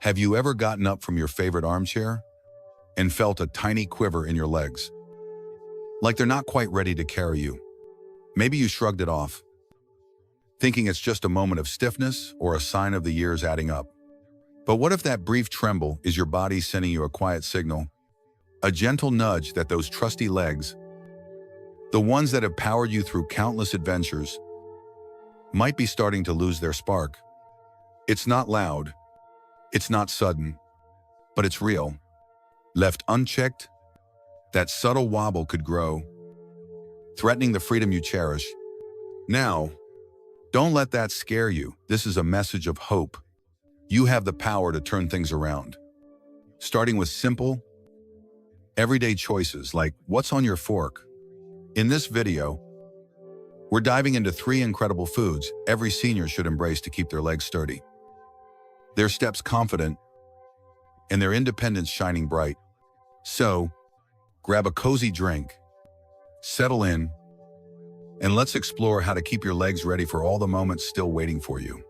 Have you ever gotten up from your favorite armchair and felt a tiny quiver in your legs? Like they're not quite ready to carry you. Maybe you shrugged it off, thinking it's just a moment of stiffness or a sign of the years adding up. But what if that brief tremble is your body sending you a quiet signal? A gentle nudge that those trusty legs, the ones that have powered you through countless adventures, might be starting to lose their spark. It's not loud, it's not sudden, but it's real. Left unchecked, that subtle wobble could grow, threatening the freedom you cherish. Now, don't let that scare you. This is a message of hope. You have the power to turn things around. Starting with simple, everyday choices like what's on your fork. In this video, we're diving into 3 incredible foods every senior should embrace to keep their legs sturdy, their steps confident, and their independence shining bright. So, grab a cozy drink, settle in, and let's explore how to keep your legs ready for all the moments still waiting for you.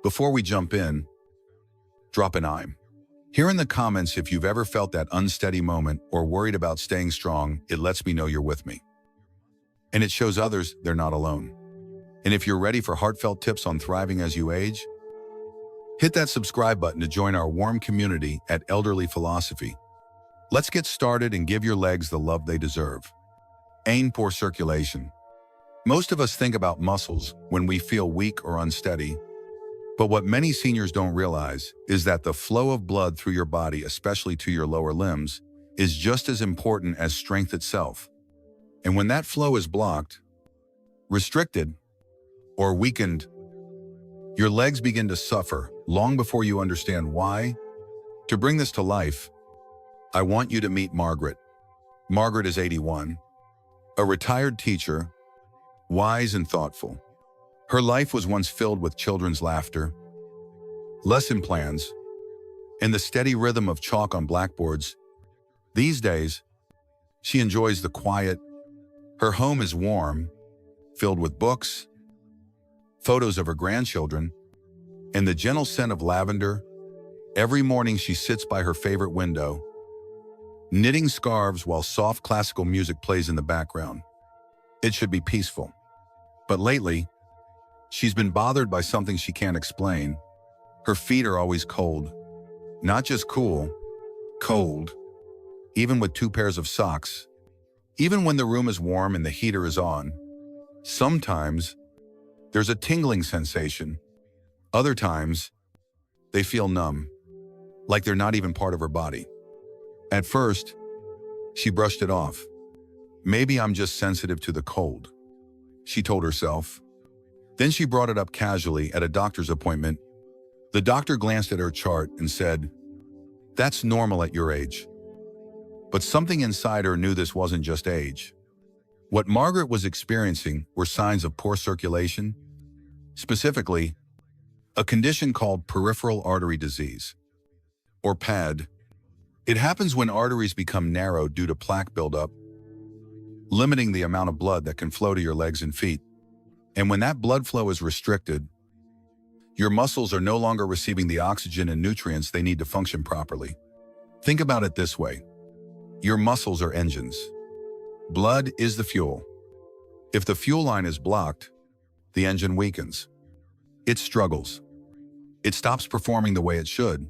Before we jump in, drop an "I'm" here in the comments if you've ever felt that unsteady moment or worried about staying strong. It lets me know you're with me. And it shows others they're not alone. And if you're ready for heartfelt tips on thriving as you age, hit that subscribe button to join our warm community at Elderly Philosophy. Let's get started and give your legs the love they deserve. Poor circulation. Most of us think about muscles when we feel weak or unsteady, but what many seniors don't realize is that the flow of blood through your body, especially to your lower limbs, is just as important as strength itself. And when that flow is blocked, restricted, or weakened, your legs begin to suffer long before you understand why. To bring this to life, I want you to meet Margaret. Margaret is 81, a retired teacher, wise and thoughtful. Her life was once filled with children's laughter, lesson plans, and the steady rhythm of chalk on blackboards. These days, she enjoys the quiet. Her home is warm, filled with books, photos of her grandchildren, and the gentle scent of lavender. Every morning she sits by her favorite window, knitting scarves while soft classical music plays in the background. It should be peaceful. But lately, she's been bothered by something she can't explain. Her feet are always cold. Not just cool, cold. Even with 2 pairs of socks. Even when the room is warm and the heater is on. Sometimes, there's a tingling sensation. Other times, they feel numb, like they're not even part of her body. At first, she brushed it off. Maybe I'm just sensitive to the cold, she told herself. Then she brought it up casually at a doctor's appointment. The doctor glanced at her chart and said, "That's normal at your age." But something inside her knew this wasn't just age. What Margaret was experiencing were signs of poor circulation, specifically, a condition called peripheral artery disease, or PAD. It happens when arteries become narrow due to plaque buildup, limiting the amount of blood that can flow to your legs and feet. And when that blood flow is restricted, your muscles are no longer receiving the oxygen and nutrients they need to function properly. Think about it this way. Your muscles are engines. Blood is the fuel. If the fuel line is blocked, the engine weakens. It struggles. It stops performing the way it should.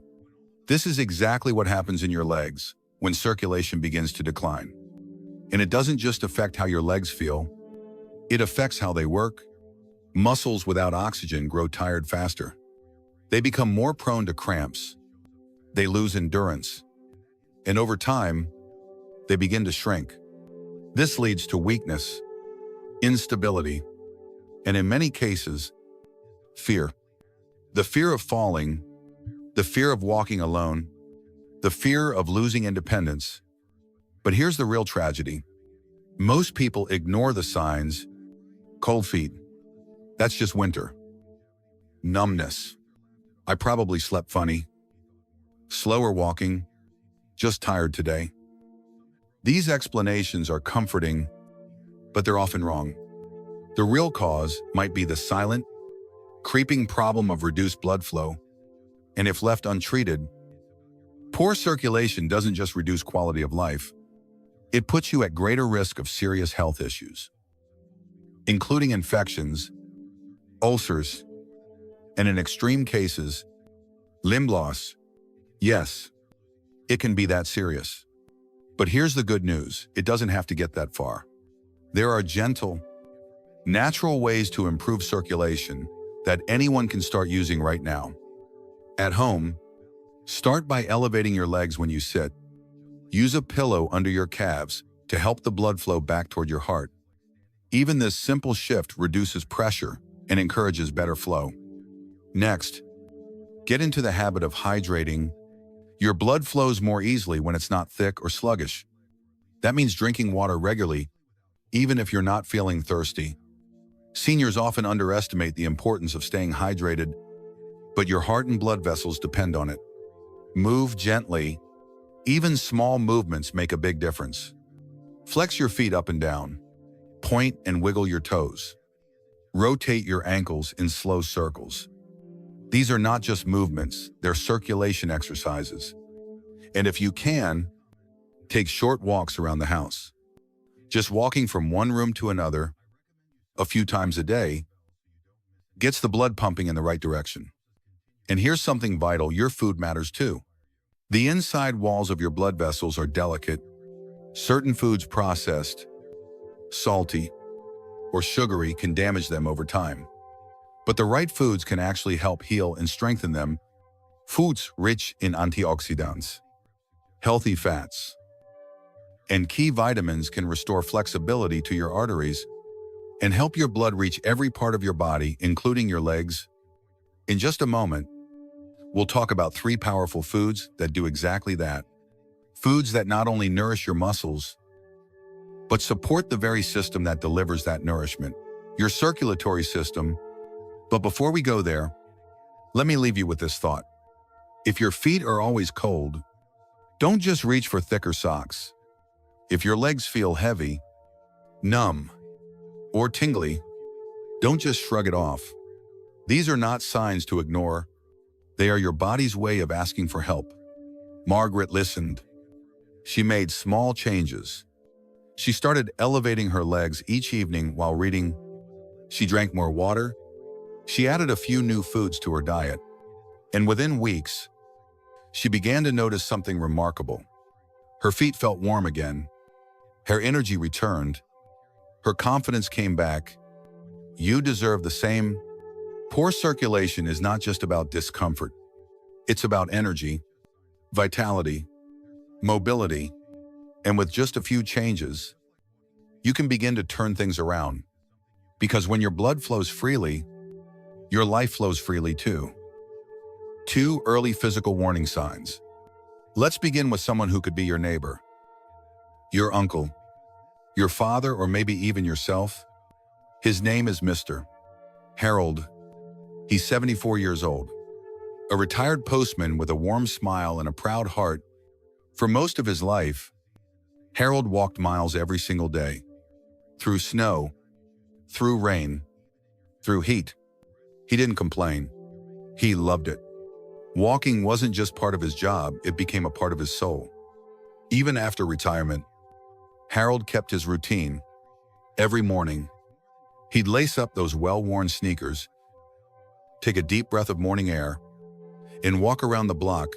This is exactly what happens in your legs when circulation begins to decline. And it doesn't just affect how your legs feel, it affects how they work. Muscles without oxygen grow tired faster. They become more prone to cramps. They lose endurance. And over time, they begin to shrink. This leads to weakness, instability, and in many cases, fear. The fear of falling, the fear of walking alone, the fear of losing independence. But here's the real tragedy. Most people ignore the signs. Cold feet. That's just winter. Numbness. I probably slept funny. Slower walking. Just tired today. These explanations are comforting, but they're often wrong. The real cause might be the silent, creeping problem of reduced blood flow. And if left untreated, poor circulation doesn't just reduce quality of life, it puts you at greater risk of serious health issues, including infections, ulcers, and in extreme cases, limb loss. Yes, it can be that serious. But here's the good news, it doesn't have to get that far. There are gentle, natural ways to improve circulation that anyone can start using right now. At home, start by elevating your legs when you sit. Use a pillow under your calves to help the blood flow back toward your heart. Even this simple shift reduces pressure and encourages better flow. Next, get into the habit of hydrating. Your blood flows more easily when it's not thick or sluggish. That means drinking water regularly, even if you're not feeling thirsty. Seniors often underestimate the importance of staying hydrated, but your heart and blood vessels depend on it. Move gently. Even small movements make a big difference. Flex your feet up and down. Point and wiggle your toes. Rotate your ankles in slow circles. These are not just movements, they're circulation exercises. And if you can, take short walks around the house. Just walking from one room to another, a few times a day, gets the blood pumping in the right direction. And here's something vital, your food matters too. The inside walls of your blood vessels are delicate. Certain foods processed, salty, or sugary can damage them over time. But the right foods can actually help heal and strengthen them. Foods rich in antioxidants, healthy fats, and key vitamins can restore flexibility to your arteries and help your blood reach every part of your body, including your legs. In just a moment, we'll talk about 3 powerful foods that do exactly that. Foods that not only nourish your muscles, but support the very system that delivers that nourishment, your circulatory system. But before we go there, let me leave you with this thought. If your feet are always cold, don't just reach for thicker socks. If your legs feel heavy, numb, or tingly, don't just shrug it off. These are not signs to ignore. They are your body's way of asking for help. Margaret listened. She made small changes. She started elevating her legs each evening while reading. She drank more water. She added a few new foods to her diet. And within weeks, she began to notice something remarkable. Her feet felt warm again. Her energy returned. Her confidence came back. You deserve the same. Poor circulation is not just about discomfort. It's about energy, vitality, mobility, and with just a few changes, you can begin to turn things around. Because when your blood flows freely, your life flows freely too. 2 early physical warning signs. Let's begin with someone who could be your neighbor, your uncle, your father, or maybe even yourself. His name is Mr. Harold. He's 74 years old, a retired postman with a warm smile and a proud heart. For most of his life, Harold walked miles every single day, through snow, through rain, through heat. He didn't complain. He loved it. Walking wasn't just part of his job, it became a part of his soul. Even after retirement, Harold kept his routine. Every morning, he'd lace up those well-worn sneakers, take a deep breath of morning air, and walk around the block.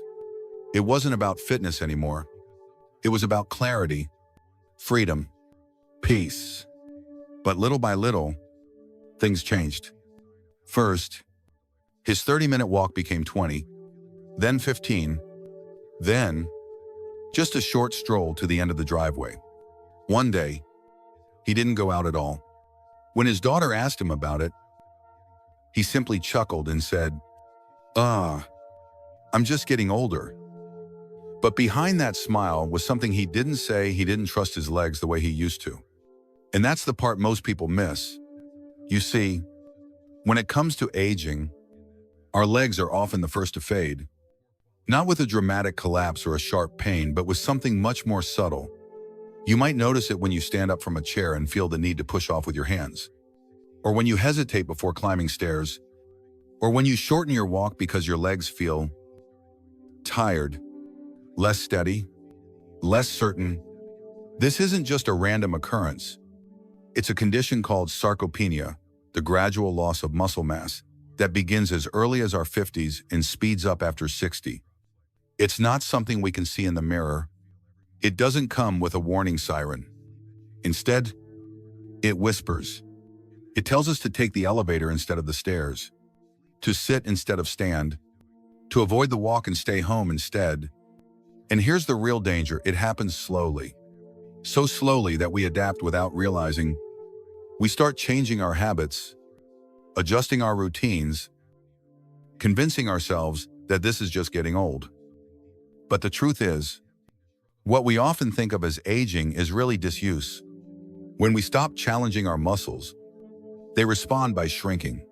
It wasn't about fitness anymore. It was about clarity, freedom, peace. But little by little, things changed. First, his 30-minute walk became 20, then 15, then just a short stroll to the end of the driveway. One day, he didn't go out at all. When his daughter asked him about it, he simply chuckled and said, I'm just getting older." But behind that smile was something he didn't say. He didn't trust his legs the way he used to. And that's the part most people miss. You see, when it comes to aging, our legs are often the first to fade. Not with a dramatic collapse or a sharp pain, but with something much more subtle. You might notice it when you stand up from a chair and feel the need to push off with your hands, or when you hesitate before climbing stairs, or when you shorten your walk because your legs feel tired, less steady, less certain. This isn't just a random occurrence. It's a condition called sarcopenia, the gradual loss of muscle mass, that begins as early as our 50s and speeds up after 60. It's not something we can see in the mirror. It doesn't come with a warning siren. Instead, it whispers. It tells us to take the elevator instead of the stairs, to sit instead of stand, to avoid the walk and stay home instead. And here's the real danger: it happens slowly. So slowly that we adapt without realizing. We start changing our habits, adjusting our routines, convincing ourselves that this is just getting old. But the truth is, what we often think of as aging is really disuse. When we stop challenging our muscles, they respond by shrinking.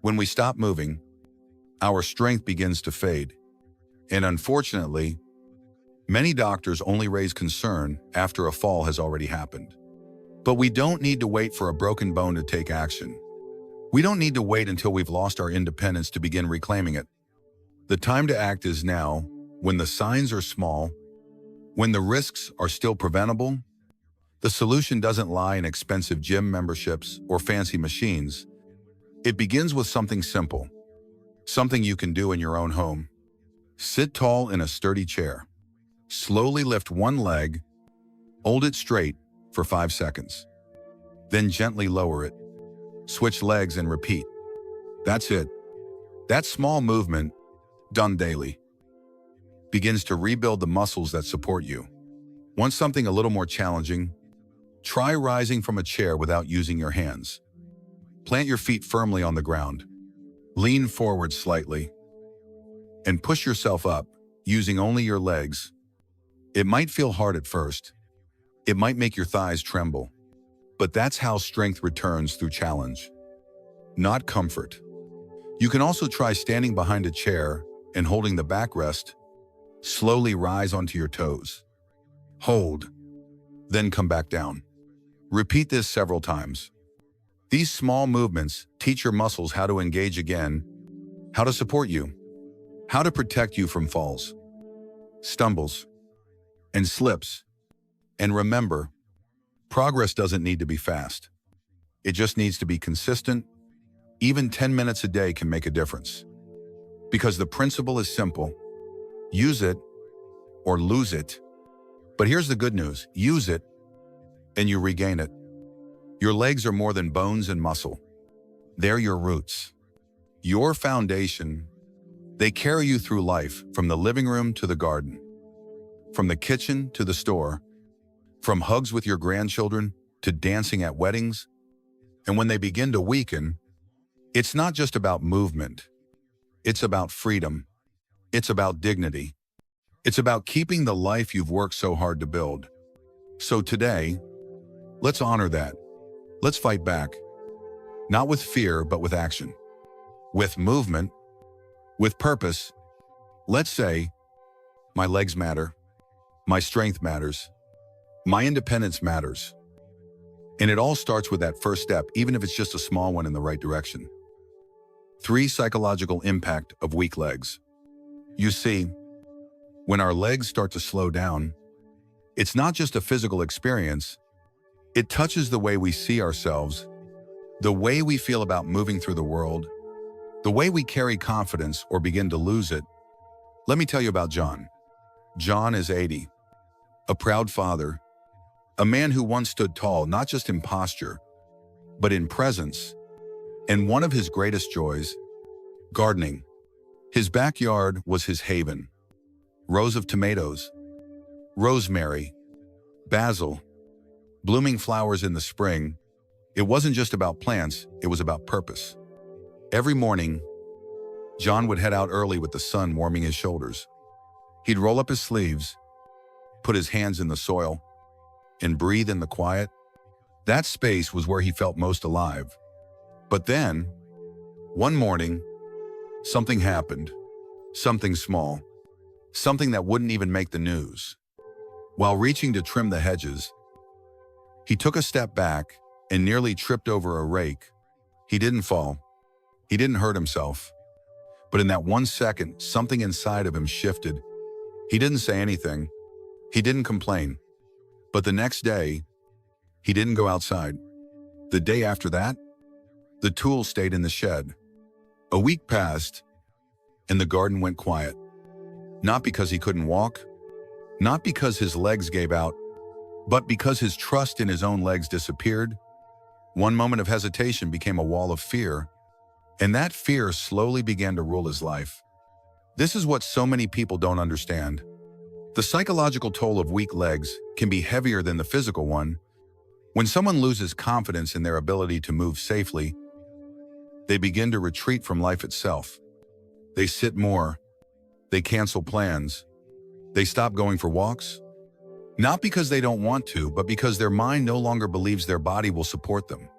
When we stop moving, our strength begins to fade. And unfortunately, many doctors only raise concern after a fall has already happened. But we don't need to wait for a broken bone to take action. We don't need to wait until we've lost our independence to begin reclaiming it. The time to act is now, when the signs are small, when the risks are still preventable. The solution doesn't lie in expensive gym memberships or fancy machines. It begins with something simple, something you can do in your own home. Sit tall in a sturdy chair. Slowly lift one leg, hold it straight for 5 seconds. Then gently lower it. Switch legs and repeat. That's it. That small movement, done daily, begins to rebuild the muscles that support you. Want something a little more challenging? Try rising from a chair without using your hands. Plant your feet firmly on the ground. Lean forward slightly. And push yourself up, using only your legs. It might feel hard at first. It might make your thighs tremble. But that's how strength returns through challenge, not comfort. You can also try standing behind a chair and holding the backrest. Slowly rise onto your toes. Hold, then come back down. Repeat this several times. These small movements teach your muscles how to engage again, how to support you, how to protect you from falls, stumbles, and slips. And remember, progress doesn't need to be fast. It just needs to be consistent. Even 10 minutes a day can make a difference. Because the principle is simple. Use it or lose it. But here's the good news. Use it and you regain it. Your legs are more than bones and muscle. They're your roots, your foundation. They carry you through life, from the living room to the garden, from the kitchen to the store, from hugs with your grandchildren to dancing at weddings. And when they begin to weaken, it's not just about movement. It's about freedom. It's about dignity. It's about keeping the life you've worked so hard to build. So today, let's honor that. Let's fight back. Not with fear, but with action. With movement. With purpose. Let's say, my legs matter. My strength matters. My independence matters. And it all starts with that first step, even if it's just a small one in the right direction. 3. Psychological impact of weak legs. You see, when our legs start to slow down, it's not just a physical experience. It touches the way we see ourselves, the way we feel about moving through the world, the way we carry confidence or begin to lose it. Let me tell you about John. John is 80, a proud father, a man who once stood tall, not just in posture, but in presence. And one of his greatest joys, gardening. His backyard was his haven. Rows of tomatoes, rosemary, basil, blooming flowers in the spring. It wasn't just about plants, it was about purpose. Every morning, John would head out early with the sun warming his shoulders. He'd roll up his sleeves, put his hands in the soil, and breathe in the quiet. That space was where he felt most alive. But then, one morning, something happened. Something small. Something that wouldn't even make the news. While reaching to trim the hedges, he took a step back and nearly tripped over a rake. He didn't fall. He didn't hurt himself. But in that 1 second, something inside of him shifted. He didn't say anything. He didn't complain. But the next day, he didn't go outside. The day after that, the tools stayed in the shed. A week passed, and the garden went quiet. Not because he couldn't walk, not because his legs gave out, but because his trust in his own legs disappeared. One moment of hesitation became a wall of fear, and that fear slowly began to rule his life. This is what so many people don't understand. The psychological toll of weak legs can be heavier than the physical one. When someone loses confidence in their ability to move safely, they begin to retreat from life itself. They sit more. They cancel plans. They stop going for walks. Not because they don't want to, but because their mind no longer believes their body will support them.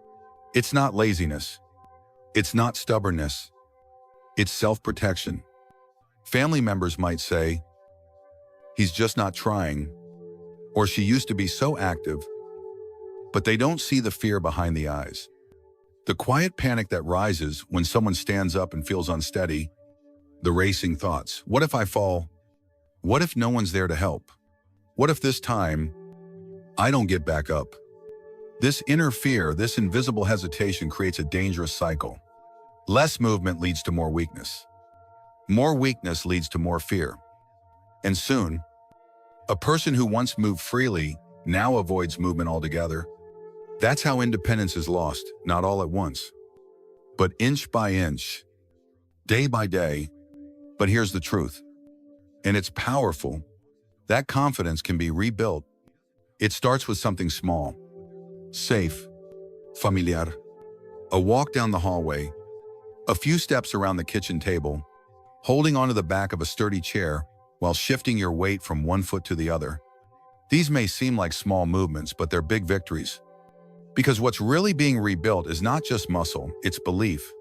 It's not laziness. It's not stubbornness. It's self-protection. Family members might say, "He's just not trying," or "She used to be so active," but they don't see the fear behind the eyes. The quiet panic that rises when someone stands up and feels unsteady, the racing thoughts. What if I fall? What if no one's there to help? What if this time I don't get back up? This inner fear, this invisible hesitation creates a dangerous cycle. Less movement leads to more weakness. More weakness leads to more fear. And soon, a person who once moved freely now avoids movement altogether. That's how independence is lost, not all at once, but inch by inch, day by day. But here's the truth, and it's powerful. That confidence can be rebuilt. It starts with something small, safe, familiar. A walk down the hallway, a few steps around the kitchen table, holding onto the back of a sturdy chair while shifting your weight from one foot to the other. These may seem like small movements, but they're big victories. Because what's really being rebuilt is not just muscle, it's belief.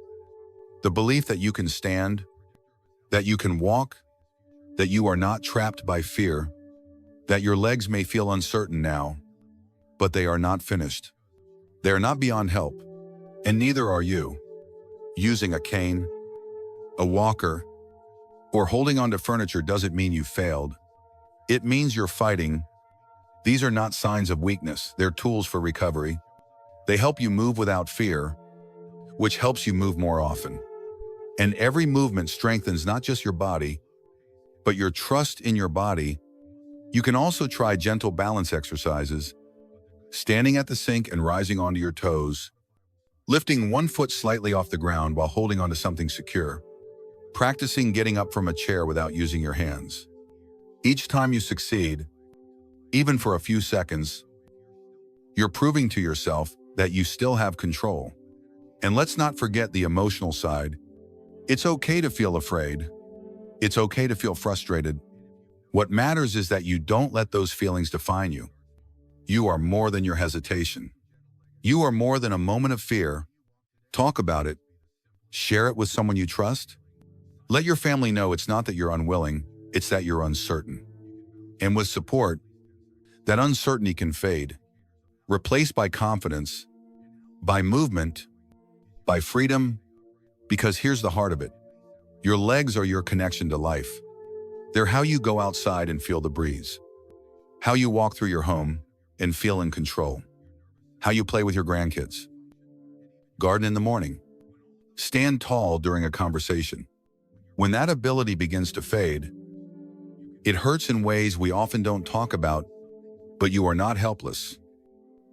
The belief that you can stand, that you can walk, that you are not trapped by fear, that your legs may feel uncertain now, but they are not finished. They are not beyond help, and neither are you. Using a cane, a walker, or holding onto furniture doesn't mean you failed. It means you're fighting. These are not signs of weakness, they're tools for recovery. They help you move without fear, which helps you move more often. And every movement strengthens not just your body, but your trust in your body. You can also try gentle balance exercises, standing at the sink and rising onto your toes, lifting one foot slightly off the ground while holding onto something secure, practicing getting up from a chair without using your hands. Each time you succeed, even for a few seconds, you're proving to yourself that you still have control. And let's not forget the emotional side. It's okay to feel afraid. It's okay to feel frustrated. What matters is that you don't let those feelings define you. You are more than your hesitation. You are more than a moment of fear. Talk about it. Share it with someone you trust. Let your family know it's not that you're unwilling, it's that you're uncertain. And with support, that uncertainty can fade, replaced by confidence, by movement, by freedom, because here's the heart of it. Your legs are your connection to life. They're how you go outside and feel the breeze, how you walk through your home and feel in control, how you play with your grandkids, garden in the morning, stand tall during a conversation. When that ability begins to fade, it hurts in ways we often don't talk about, but you are not helpless.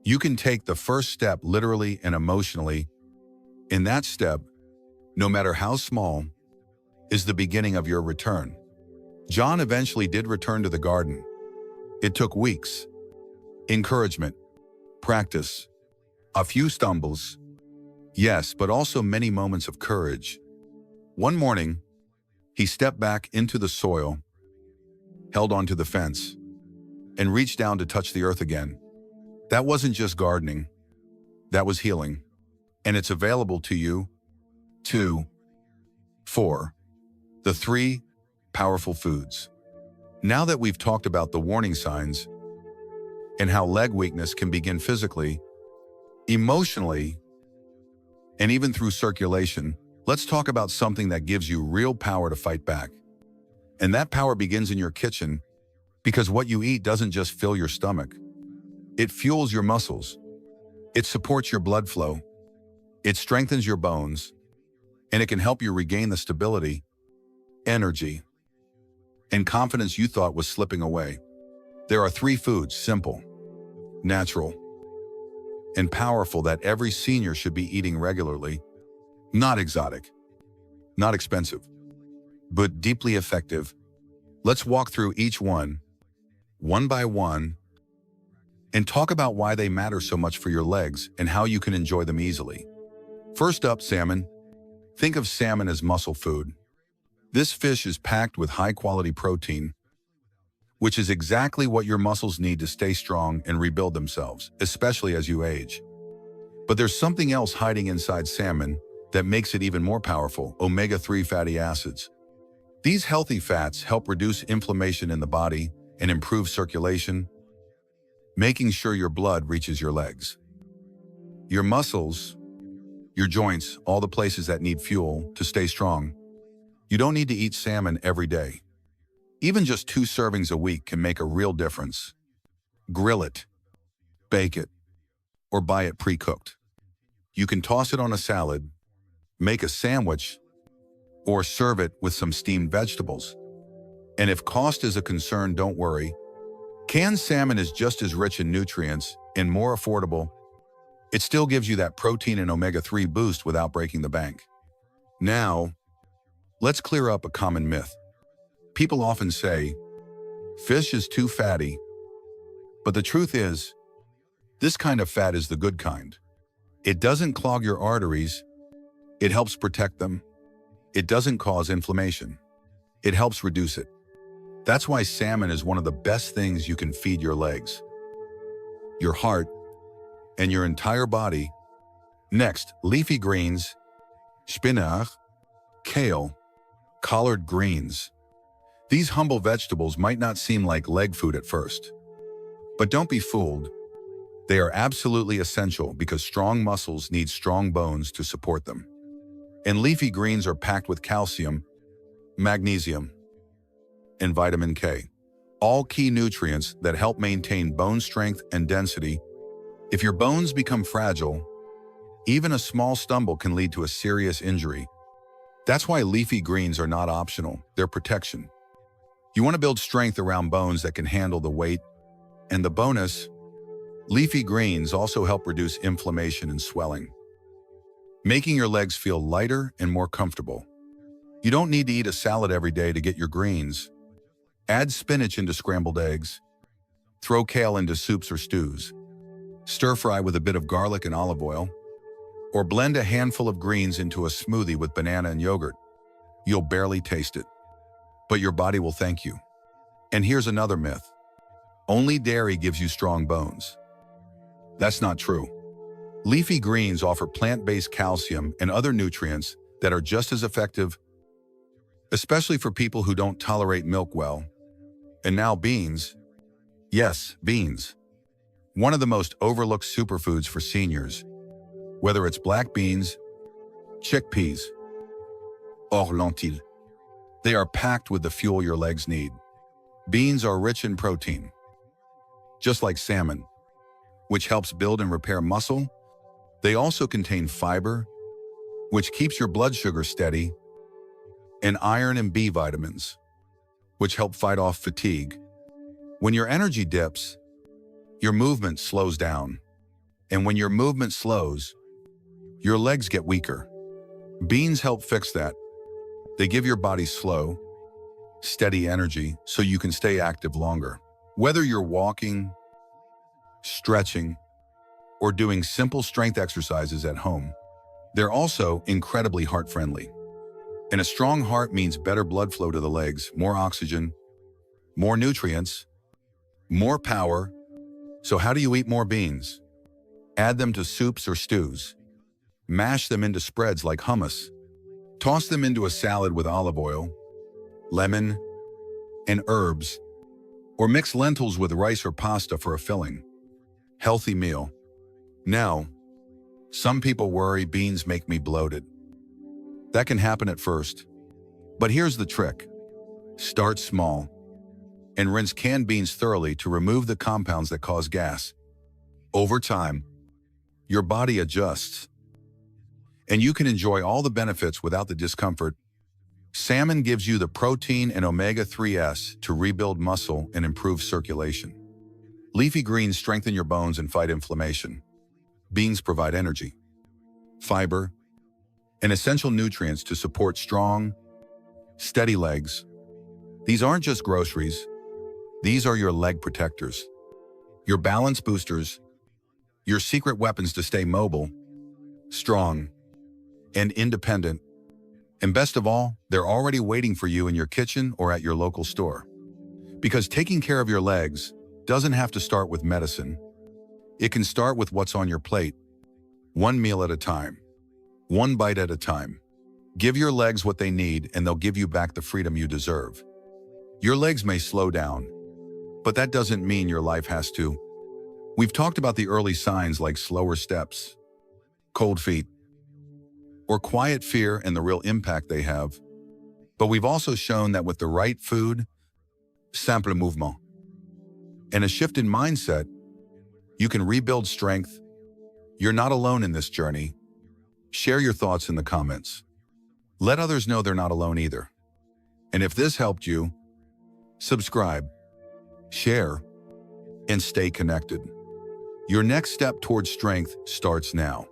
You can take the first step literally and emotionally. In that step, no matter how small, is the beginning of your return. John eventually did return to the garden. It took weeks, encouragement, practice, a few stumbles, yes, but also many moments of courage. One morning, he stepped back into the soil, held onto the fence, and reached down to touch the earth again. That wasn't just gardening, that was healing. And it's available to you, too. 4. The 3 powerful foods. Now that we've talked about the warning signs and how leg weakness can begin physically, emotionally, and even through circulation, Let's talk about something that gives you real power to fight back. And that power begins in your kitchen, because what you eat doesn't just fill your stomach. It fuels your muscles. It supports your blood flow. It strengthens your bones, and it can help you regain the stability, energy, and confidence you thought was slipping away. There are 3 foods, simple, natural, and powerful, that every senior should be eating regularly. Not exotic, not expensive, but deeply effective. Let's walk through each one by one, and talk about why they matter so much for your legs and how you can enjoy them easily. First up, salmon. Think of salmon as muscle food. This fish is packed with high-quality protein, which is exactly what your muscles need to stay strong and rebuild themselves, especially as you age. But there's something else hiding inside salmon that makes it even more powerful: omega-3 fatty acids. These healthy fats help reduce inflammation in the body and improve circulation, making sure your blood reaches your legs, your muscles, your joints, all the places that need fuel to stay strong. You don't need to eat salmon every day. Even just 2 servings a week can make a real difference. Grill it, bake it, or buy it pre-cooked. You can toss it on a salad, make a sandwich, or serve it with some steamed vegetables. And if cost is a concern, don't worry. Canned salmon is just as rich in nutrients and more affordable. It still gives you that protein and omega-3 boost without breaking the bank. Now, let's clear up a common myth. People often say, fish is too fatty. But the truth is, this kind of fat is the good kind. It doesn't clog your arteries. It helps protect them. It doesn't cause inflammation. It helps reduce it. That's why salmon is one of the best things you can feed your legs, your heart, and your entire body. Next, leafy greens, spinach, kale, collard greens. These humble vegetables might not seem like leg food at first. But don't be fooled. They are absolutely essential, because strong muscles need strong bones to support them. And leafy greens are packed with calcium, magnesium, and vitamin K, all key nutrients that help maintain bone strength and density. If your bones become fragile, even a small stumble can lead to a serious injury. That's why leafy greens are not optional, they're protection. You want to build strength around bones that can handle the weight. And the bonus, leafy greens also help reduce inflammation and swelling, making your legs feel lighter and more comfortable. You don't need to eat a salad every day to get your greens. Add spinach into scrambled eggs. Throw kale into soups or stews. Stir fry with a bit of garlic and olive oil. Or blend a handful of greens into a smoothie with banana and yogurt. You'll barely taste it, but your body will thank you. And here's another myth. Only dairy gives you strong bones. That's not true. Leafy greens offer plant-based calcium and other nutrients that are just as effective, especially for people who don't tolerate milk well. And now beans. Yes, beans. One of the most overlooked superfoods for seniors. Whether it's black beans, chickpeas, or lentils, they are packed with the fuel your legs need. Beans are rich in protein, just like salmon, which helps build and repair muscle. They also contain fiber, which keeps your blood sugar steady, and iron and B vitamins, which help fight off fatigue. When your energy dips, your movement slows down. And when your movement slows, your legs get weaker. Beans help fix that. They give your body slow, steady energy so you can stay active longer. Whether you're walking, stretching, or doing simple strength exercises at home, they're also incredibly heart-friendly. And a strong heart means better blood flow to the legs, more oxygen, more nutrients, more power. So how do you eat more beans? Add them to soups or stews. Mash them into spreads like hummus. Toss them into a salad with olive oil, lemon, and herbs. Or mix lentils with rice or pasta for a filling, healthy meal. Now, some people worry beans make me bloated. That can happen at first. But here's the trick. Start small and rinse canned beans thoroughly to remove the compounds that cause gas. Over time, your body adjusts, and you can enjoy all the benefits without the discomfort. Salmon gives you the protein and omega-3s to rebuild muscle and improve circulation. Leafy greens strengthen your bones and fight inflammation. Beans provide energy, fiber, and essential nutrients to support strong, steady legs. These aren't just groceries. These are your leg protectors, your balance boosters, your secret weapons to stay mobile, strong, and independent. And best of all, they're already waiting for you in your kitchen or at your local store. Because taking care of your legs doesn't have to start with medicine. It can start with what's on your plate, one meal at a time, one bite at a time. Give your legs what they need, and they'll give you back the freedom you deserve. Your legs may slow down, but that doesn't mean your life has to. We've talked about the early signs like slower steps, cold feet, or quiet fear and the real impact they have. But we've also shown that with the right food, simple mouvement, and a shift in mindset, you can rebuild strength. You're not alone in this journey. Share your thoughts in the comments. Let others know they're not alone either. And if this helped you, subscribe, share, and stay connected. Your next step towards strength starts now.